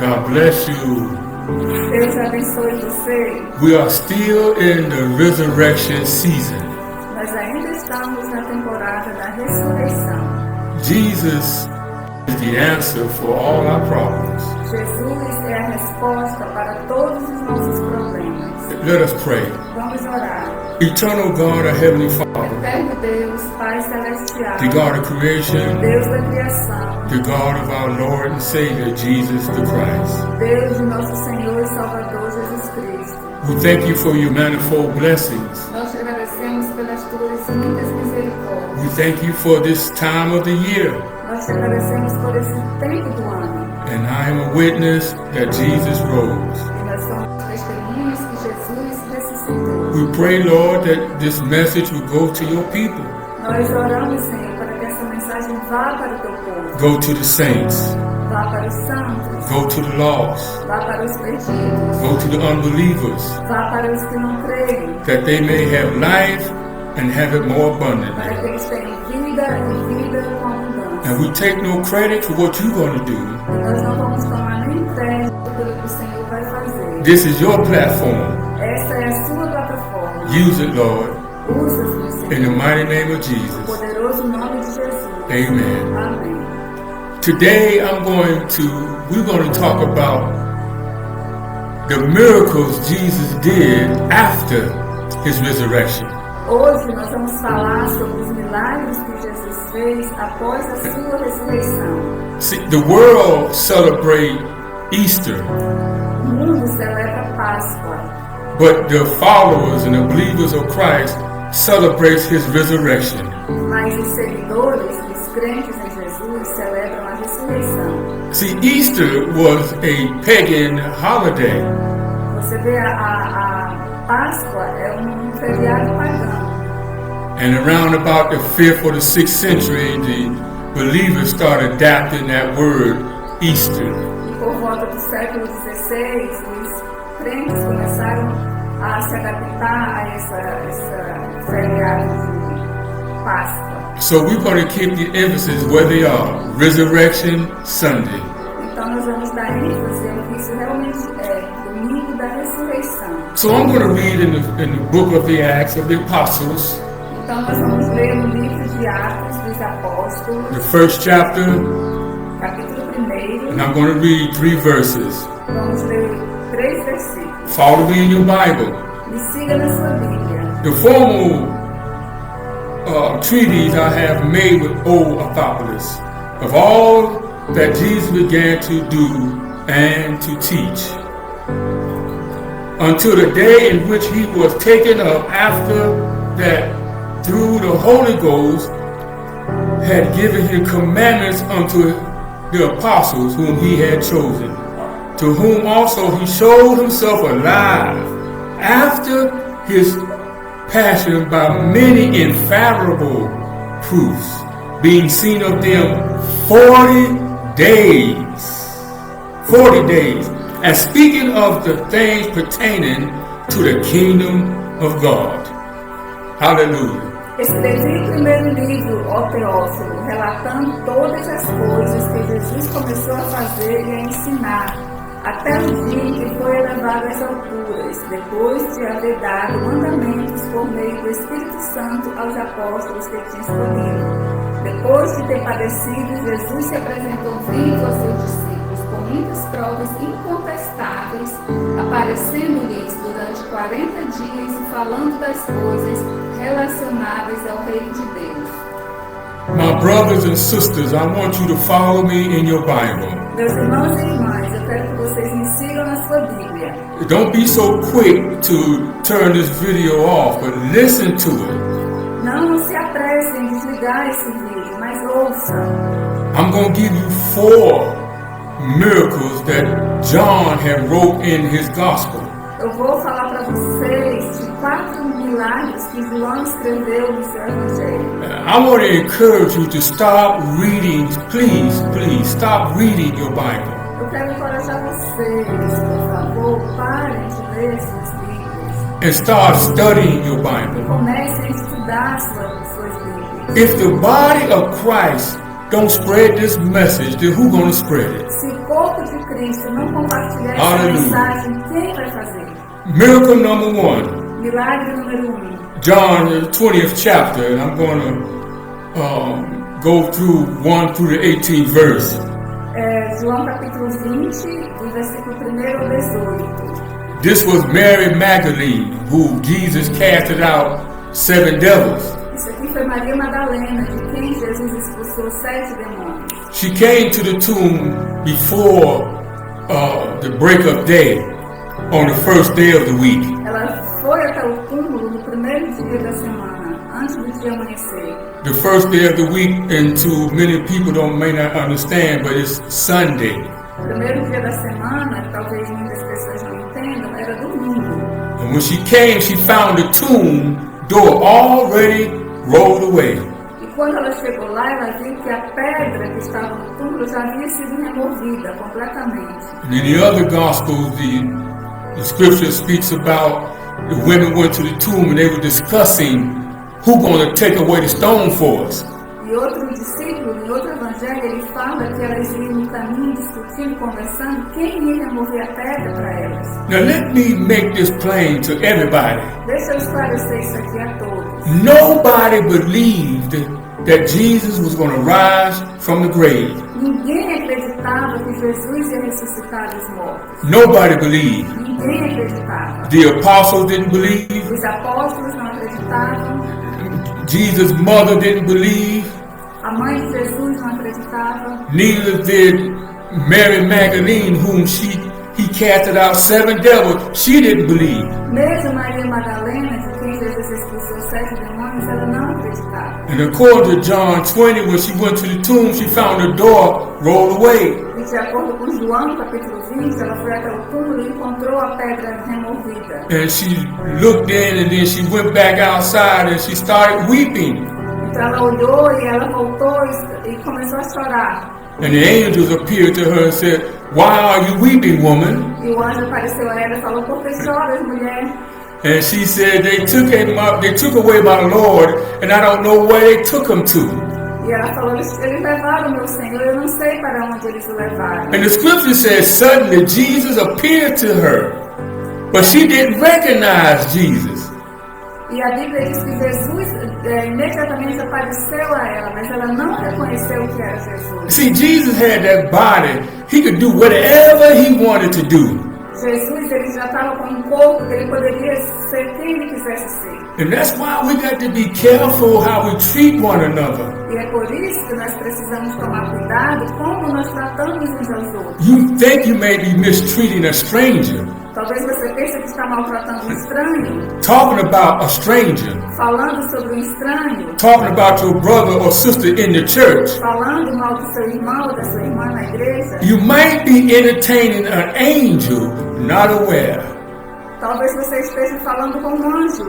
God bless you. Deus abençoe você. We are still in the resurrection season. Nós ainda estamos na temporada da ressurreição. Jesus is the answer for all our problems. Jesus é a resposta para todos os nossos problemas. Let us pray. Vamos orar. Eternal God, our Heavenly Father, Eterno Deus, Pai Celestial, the God of creation, Deus da criação, the God of our Lord and Savior, Jesus the Christ. Deus de nosso Senhor e Salvador Jesus Cristo. We thank you for your manifold blessings. Nós te agradecemos pelas tuas muitas misericórdias. We thank you for this time of the year. Nós te agradecemos por esse tempo do ano. And I am a witness that Jesus rose. E nós somos testemunhas que Jesus ressuscitou. We pray, Lord, that this message will go to your people. Nós oramos, Senhor, para que essa mensagem vá para o teu povo. Go to the saints. Vá para os santos. Go to the lost. Vá para os perdidos. Go to the unbelievers. Vá para os que não creem. That they may have life and have it more abundantly. Para que eles tenham vida e vida com abundância. And we take no credit for what you're going to do. E nós não vamos tomar nem crédito pelo que o Senhor vai fazer. This is your platform. Essa é a sua plataforma. Use it, Lord. Usa-se, Senhor. In the mighty name of No Jesus. poderoso nome de Jesus. Amen. Amém. Today we're going to talk about the miracles Jesus did after his resurrection. Hoje nós vamos falar sobre os milagres que Jesus fez após a sua ressurreição. See, the world celebrates Easter, O mundo celebra Páscoa, but the followers and the believers of Christ celebrates his resurrection. mas os seguidores, os crentes em Jesus, celebram a ressurreição. See, Easter was a pagan holiday. Você vê, a Páscoa é um feriado pagão. And around about the 5th or the 6th century, the believers started adapting that word Easter. E por volta do século XVI, os crentes começaram a se adaptar a esse feriado de Páscoa. So we're going to keep the emphasis where they are, Resurrection Sunday. Então nós vamos dar ênfase ao que isso realmente é, domingo da ressurreição. So I'm going to read in the book of the Acts of the Apostles, Então nós vamos ler no livro de Atos dos Apóstolos, the first chapter, capítulo 1, and I'm going to read 3 verses. vamos ler 3 versículos. Follow me in your Bible. Me siga na sua Bíblia. The formal treaties I have made with old Apocalypse of all that Jesus began to do and to teach until the day in which he was taken up, after that through the Holy Ghost had given him commandments unto the apostles whom he had chosen, to whom also he showed himself alive after his passion by many infallible proofs, being seen of them 40 days. 40 days. And speaking of the things pertaining to the kingdom of God. Hallelujah. Escrevi o primeiro livro, ó Teófilo, relatando todas as coisas que Jesus começou a fazer e a ensinar, até o dia em que foi elevado às alturas, depois de haver dado mandamentos por meio do Espírito Santo aos apóstolos que tinha escolhido. Depois de ter padecido, Jesus se apresentou vivo aos seus discípulos com muitas provas incontestáveis, aparecendo-lhes durante 40 dias e falando das coisas relacionadas ao reino de Deus. My brothers and sisters, I want you to follow me in your Bible. Meus irmãos e irmãs, eu quero que vocês me sigam na sua Bíblia. Don't be so quick to turn this video off, but listen to it. Não se apressem em desligar esse vídeo, mas ouçam. I'm going to give you 4 miracles that John had wrote in his gospel. Eu vou falar para vocês de 4 milagres que João escreveu no seu Evangelho. I want to encourage you to stop reading, please stop reading your Bible. Eu quero encorajar vocês, por favor, parem de ler suas Bíblias. And start studying your Bible. Comecem a estudar suas Bíblias. If the body of Christ don't spread this message, then who's going to spread it? Se o corpo de Cristo não compartilhar essa Aleluia. mensagem, quem vai fazer? Miracle number 1, Milagre número 1. John, the 20th chapter, and I'm going to go through 1 through the 18th verse. João capítulo 20, do versículo 1 ao 18. This was Mary Magdalene, who Jesus casted out 7 devils. Isso aqui foi Maria Madalena, de quem Jesus expulsou 7 demônios. She came to the tomb before the break of day, on the first day of the week. Ela foi até o túmulo no primeiro dia da semana, antes do dia amanhecer. The first day of the week, and to many people may not understand, but it's Sunday. O primeiro dia da semana, talvez muitas pessoas não entendam, era domingo. And when she came, she found the tomb door already rolled away. E quando ela chegou lá, ela viu que a pedra que estava no túmulo já havia sido removida completamente. And in the other Gospels, the scripture speaks about the women went to the tomb and they were discussing who's going to take away the stone for us. E outro discípulo, em outro evangelho, ele fala que elas iam no caminho discutindo, conversando, quem ia remover a pedra para elas. Now let me make this plain to everybody. Deixa eu esclarecer isso aqui a todos. Nobody believed that Jesus was going to rise from the grave. Ninguém acreditava que Jesus ia ressuscitar dos mortos. Nobody believed. Ninguém acreditava. The apostles didn't believe. Os apóstolos não acreditavam. Jesus' mother didn't believe. A mãe de Jesus não acreditava. Neither did Mary Magdalene, whom he casted out 7 devils. She didn't believe. Mesmo Maria Madalena, de quem Jesus expulsou 7 demônios, ela não acreditava. And according to John 20, when she went to the tomb, she found the door rolled away. E de acordo com João, capítulo 20, ela foi até o túmulo e encontrou a pedra removida. And she looked in, and then she went back outside, and she started weeping. Então ela olhou e ela voltou e começou a chorar. And the angels appeared to her and said, "Why are you weeping, woman?" E o anjo apareceu a ela e falou, por que choras, mulher? And she said, they took away my Lord, and I don't know where they took him to. E ela falou, eles levaram meu Senhor, eu não sei para onde eles o levaram. And the scripture says, suddenly Jesus appeared to her, but she didn't recognize Jesus. E a Bíblia diz que Jesus imediatamente apareceu a ela, mas ela não reconheceu que era Jesus. See, Jesus had that body. He could do whatever he wanted to do. Jesus, ele já estava com um corpo que ele poderia ser quem ele quisesse ser. And that's why we got to be careful how we treat one another. E é por isso que nós precisamos tomar cuidado como nós tratamos uns aos outros. You think you may be mistreating a stranger. Talvez você pense que está maltratando um estranho, Talking about a stranger. falando sobre um estranho, Talking about your brother or sister in the church. falando mal do seu irmão ou da sua irmã na igreja. You might be entertaining an angel, not aware. Talvez você esteja falando com um anjo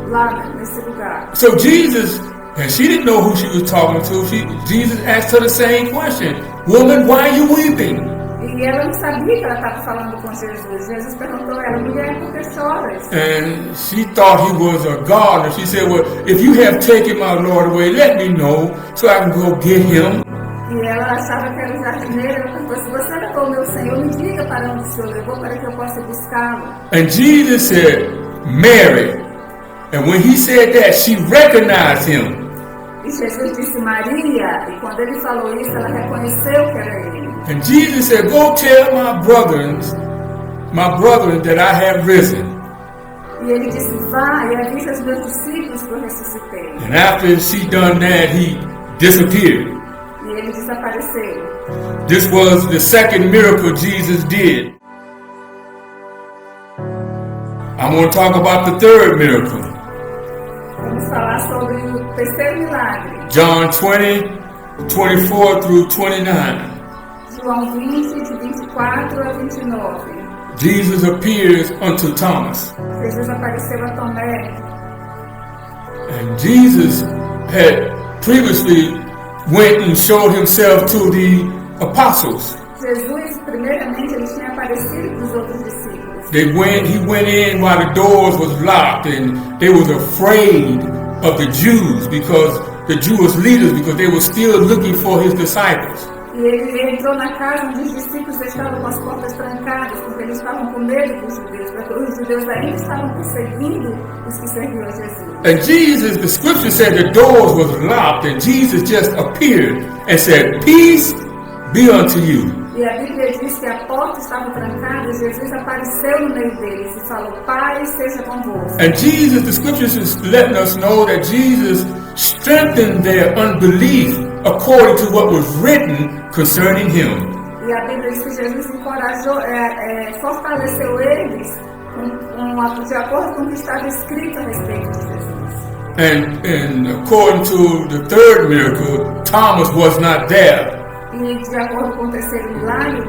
lá nesse lugar. So Jesus, and she didn't know who she was talking to. Jesus asked her the same question. Woman, why are you weeping? E ela não sabia que ela estava falando com Jesus. Jesus perguntou a ela, mulher, por que choras? And she thought he was a gardener. She said, well, if you have taken my Lord away, let me know so I can go get him. E ela achava que era um jardineiro. Ela perguntou, se você levou meu Senhor, me diga para onde o Senhor levou, para que eu possa buscá-lo. And Jesus said, Mary. And when he said that, she recognized him. E Jesus disse Maria, e quando ele falou isso, ela reconheceu que era ele. And Jesus said, go tell my brethren that I have risen. E ele disse, vá e avisa aos meus discípulos que eu ressuscitei. And after she done that, he disappeared. E ele desapareceu. This was the second miracle Jesus did. I'm going to talk about the third miracle. Vamos falar sobre o terceiro milagre. John 20, 24 through 29. João 20, de 24 a 29. Jesus appears unto Thomas. Jesus apareceu a Tomé. And Jesus had previously went and showed himself to the apostles. Jesus, primeiramente, ele tinha aparecido para os outros discípulos. He went in while the doors was locked, and they was afraid of the Jews, because the Jewish leaders, because they were still looking for his disciples. E ele entrou na casa onde os discípulos estavam com as portas trancadas, porque eles estavam com medo dos judeus, porque os judeus ainda estavam perseguindo os que serviam a Jesus. And Jesus, the scripture said the doors was locked, and Jesus just appeared and said, "Peace be unto you." E a Bíblia diz que a porta estava trancada e Jesus apareceu no meio deles e falou, paz seja convosco. And Jesus, the scriptures is letting us know that Jesus strengthened their unbelief according to what was written concerning him. E a Bíblia diz que Jesus encorajou, fortaleceu eles de acordo com o que estava escrito a respeito de Jesus. And according to the third miracle, Thomas was not there. E de acordo com o terceiro milagre,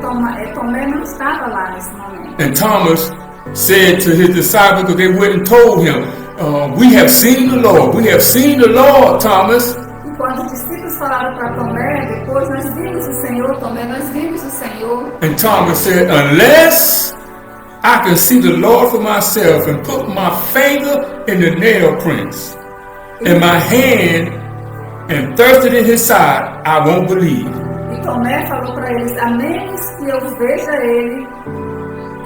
Tomé não estava lá nesse momento. And Thomas said to his disciples, because they went and told him, "We have seen the Lord. We have seen the Lord, Thomas." E quando os discípulos falaram para Tomé, depois nós vimos o Senhor, Tomé, nós vimos o Senhor. And Thomas said, "Unless I can see the Lord for myself and put my finger in the nail prints and my hand and thrust it in his side, I won't believe." E Tomé falou para eles, a menos que eu veja ele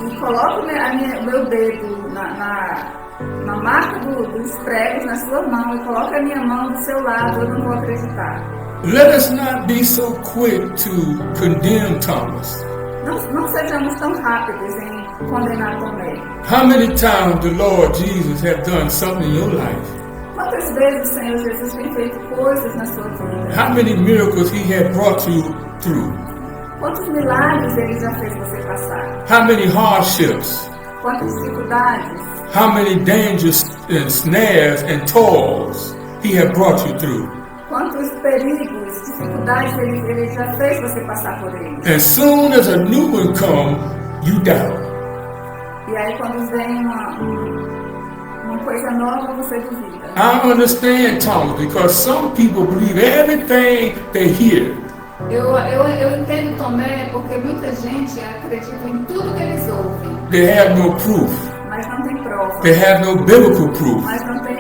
e coloque o meu dedo na marca dos pregos na sua mão e coloque a minha mão do seu lado, eu não vou acreditar. Let us not be so quick to condemn Thomas. Não sejamos tão rápidos em condenar Tomé. How many times the Lord Jesus have done something in your life? Quantas vezes o Senhor Jesus tem feito coisas na sua vida? How many miracles he had brought you through? Quantos milagres ele já fez você passar? How many hardships? Quantas dificuldades? How many dangers and snares and toils he had brought you through? Quantos perigos, dificuldades ele já fez você passar por eles? As soon as a new one come, you doubt. E aí quando vem uma coisa nova, você duvida. I understand Thomas because some people believe everything they hear. Eu entendo Tomé porque muita gente acredita em tudo que eles ouvem. They have no proof. Mas não tem prova. They have no biblical proof. Mas não tem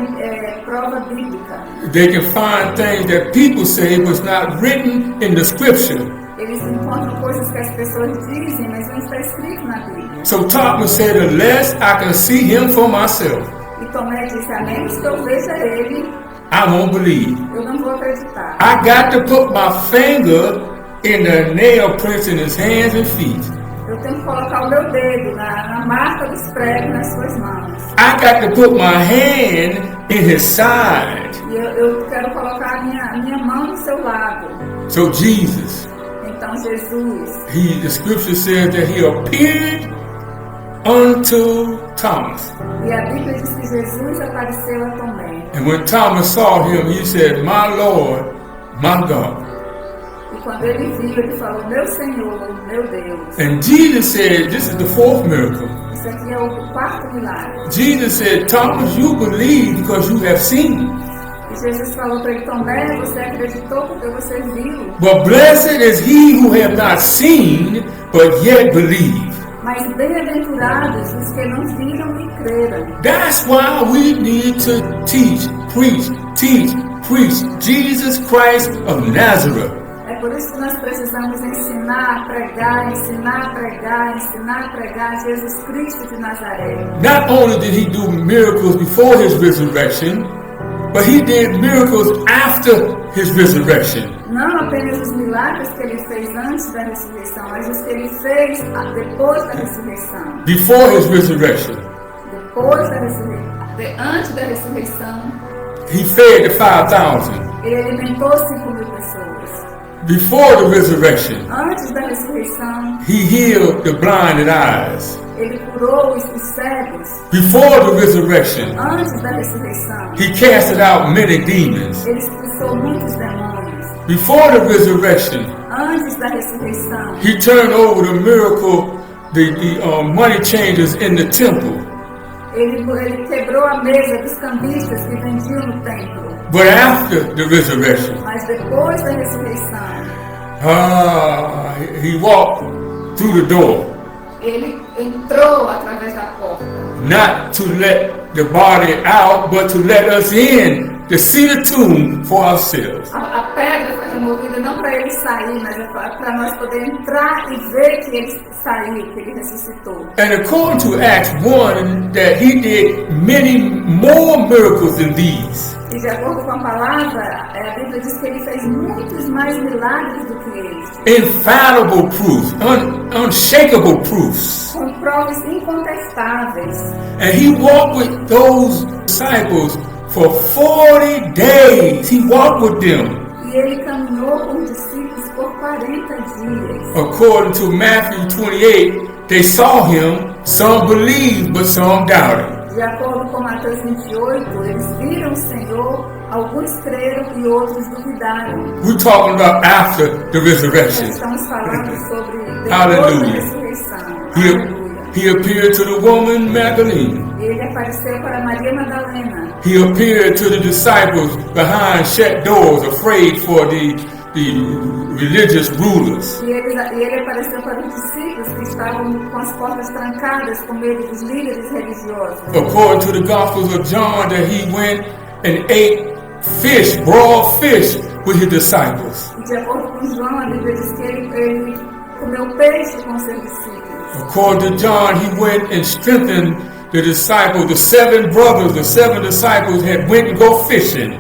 prova bíblica. They can find things that people say was not written in the scripture. Eles encontram coisas que as pessoas dizem, mas não está escrito na Bíblia. So Thomas said, "Unless I can see him for myself, E Tomé disse, a menos que eu veja ele, I won't believe. eu não vou acreditar. I got to put my finger in the nail prints in his hands and feet. Eu tenho que colocar o meu dedo na marca dos pregos nas suas mãos. I got to put my hand in his side." E eu quero colocar a minha mão no seu lado. So Jesus, Então Jesus, the scripture says that he appeared unto Thomas. e a Bíblia diz que Jesus apareceu a Tomé. And when Thomas saw him, he said, "My Lord, my God." E quando ele viu, ele falou, meu Senhor, meu Deus. And Jesus said, this is the fourth miracle. Isso aqui é o quarto milagre. Jesus said, "Thomas, you believe because you have seen. E Jesus falou para ele, Tomé, você acreditou porque você viu. But blessed is he who have not seen, but yet believe." Mas bem-aventurados os que não viram e creram. That's why we need to teach, preach Jesus Christ of Nazareth. É por isso que nós precisamos ensinar, pregar Jesus Cristo de Nazaré. Not only did he do miracles before his resurrection, but he did miracles after his resurrection. Não apenas os milagres que ele fez antes da ressurreição, mas os que ele fez depois da ressurreição. Before his resurrection, Depois da ressurreição. Antes da ressurreição, he fed the 5,000. ele alimentou 5.000 pessoas. Before the resurrection, Antes da ressurreição, he healed the blinded eyes. ele curou os cegos. Before the resurrection, Antes da ressurreição, he casted out many demons. ele expulsou muitos demônios. Before the resurrection, Antes da ressurreição, he turned over the miracle, the money changers in the temple. ele quebrou a mesa dos cambistas que vendiam no templo. But after the resurrection, Mas depois da ressurreição, he walked through the door, ele entrou através da porta. not to let the body out, but to let us in to see the tomb for ourselves. A pedra foi removido não para ele sair, mas para nós poder entrar e ver que ele saiu, que ele ressuscitou. And according to Acts 1, that he did many more miracles than these. E de acordo com a palavra, a Bíblia diz que ele fez muitos mais milagres do que este. Infallible proofs, unshakable proofs. Com provas incontestáveis. And he walked with those disciples for 40 days. He walked with them. E ele caminhou com os discípulos por 40 dias. According to Matthew 28, they saw him, some believed, but some doubted. De acordo com Mateus 28, eles viram o Senhor, alguns creram e outros duvidaram. We're talking about after the resurrection. Estamos falando sobre depois Hallelujah. da ressurreição. Aleluia. He appeared to the woman Magdalene. Ele apareceu para Maria Madalena. He appeared to the disciples behind shut doors, afraid for the religious rulers. E ele apareceu para os discípulos que estavam com as portas trancadas, com medo dos líderes religiosos. According to the Gospels of John, that he went and ate fish, broiled fish, with his disciples. E de acordo com João, a Bíblia diz que ele comeu peixe com seus discípulos. According to John, he went and strengthened the disciples, the 7 brothers, the 7 disciples had went and go fishing.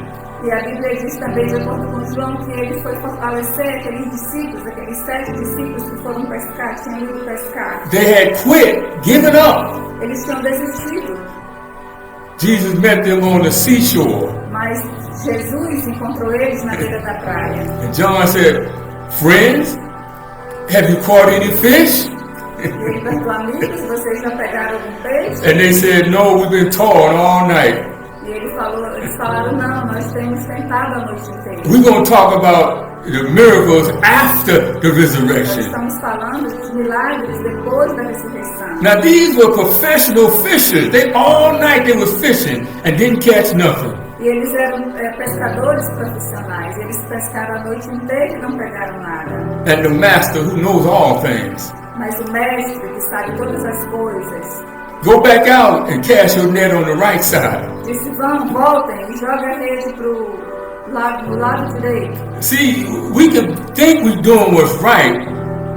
E a Bíblia diz também, de acordo com João, que ele foi fortalecer aqueles discípulos, aqueles 7 discípulos que foram pescar, tinham ido pescar. They had quit, given up. Eles tinham desistido. Jesus met them on the seashore. Mas Jesus encontrou eles na beira da praia. And John said, "Friends, have you caught any fish?" E ele perguntou, amigos, vocês já pegaram algum peixe? And they said, "No, we've been taught all night." E eles falaram, não, nós temos tentado a noite inteira. We're going to talk about the miracles after the Nós resurrection. estamos falando dos milagres depois da ressurreição. Now these were professional fishers. They all night they was fishing and didn't catch nothing. E eles eram pescadores profissionais. Eles pescaram a noite inteira e não pegaram nada. And the master who knows all things, Mas o mestre, que sabe todas as coisas, go back out and cast your net on the right side. disse, voltem e joguem a rede pro lado direito. See, we can think we're doing what's right,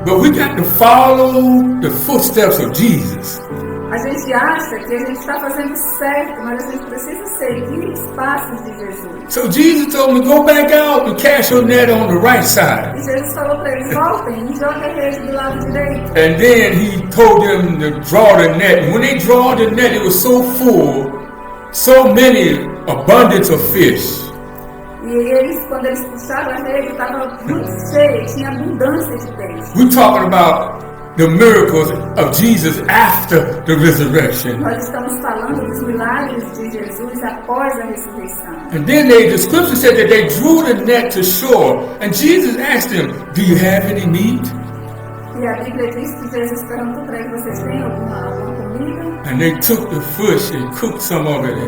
but we got to follow the footsteps of Jesus. A gente acha que a gente está fazendo certo, mas a gente precisa seguir os passos de Jesus. So Jesus told me, go back out and cast your net on the right side. E Jesus falou para eles, voltem e joguem a rede do lado direito. And then he told them to draw the net. And when they draw the net, it was so full, so many abundance of fish. E eles, quando eles puxaram a rede, estava muito cheia, tinha abundância de peixe. We're talking about the miracles of Jesus after the resurrection. Nós estamos falando dos milagres de Jesus após a ressurreição. And then the scripture said that they drew the net to shore. And Jesus asked them, do you have any meat? E a Bíblia diz que Jesus perguntou para eles, vocês têm alguma comida? And they took the fish and cooked some of it.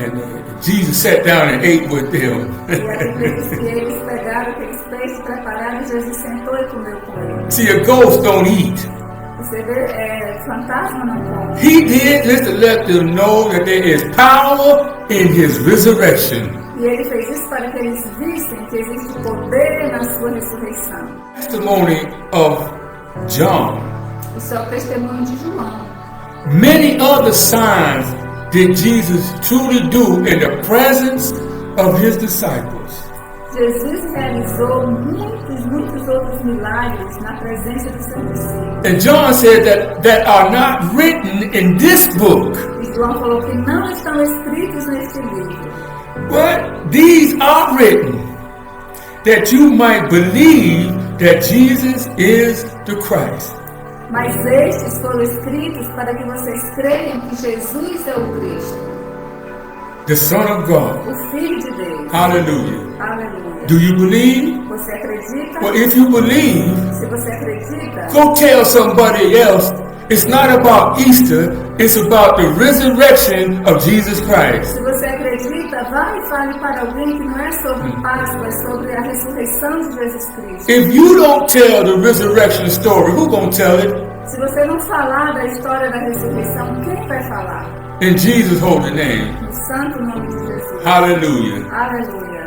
And Jesus sat down and ate with them. E a Bíblia diz que eles pegaram aqueles peixes, prepararam e Jesus sentou e comeu com eles. See, a ghost don't eat. Você vê, fantasma não come. He did this to let them know that there is power in his resurrection. E ele fez isso para que eles vissem que existe poder na sua ressurreição. Testimony of John. Isso é o testemunho de João. Many other signs did Jesus truly do in the presence of his disciples. Jesus realizou muitos outros milagres na presença dos seus discípulos. And John said that are not written in this book. E João falou que não estão escritos neste livro. But these are written that you might believe that Jesus is the Christ. Mas estes foram escritos para que vocês creiam que Jesus é o Cristo, The Son of God. o Filho de Deus. Hallelujah. Aleluia. Do you believe? Você acredita? Well, if you believe, Se você acredita, go tell somebody else it's not about Easter, it's about the resurrection of Jesus Christ. se você acredita, vá e fale para alguém que não é sobre Páscoa, é sobre a ressurreição de Jesus Cristo. If you don't tell the resurrection story, who's going to tell it? Se você não falar da história da ressurreição, quem vai falar? In Jesus' holy name. No santo nome de Jesus. Hallelujah. Aleluia.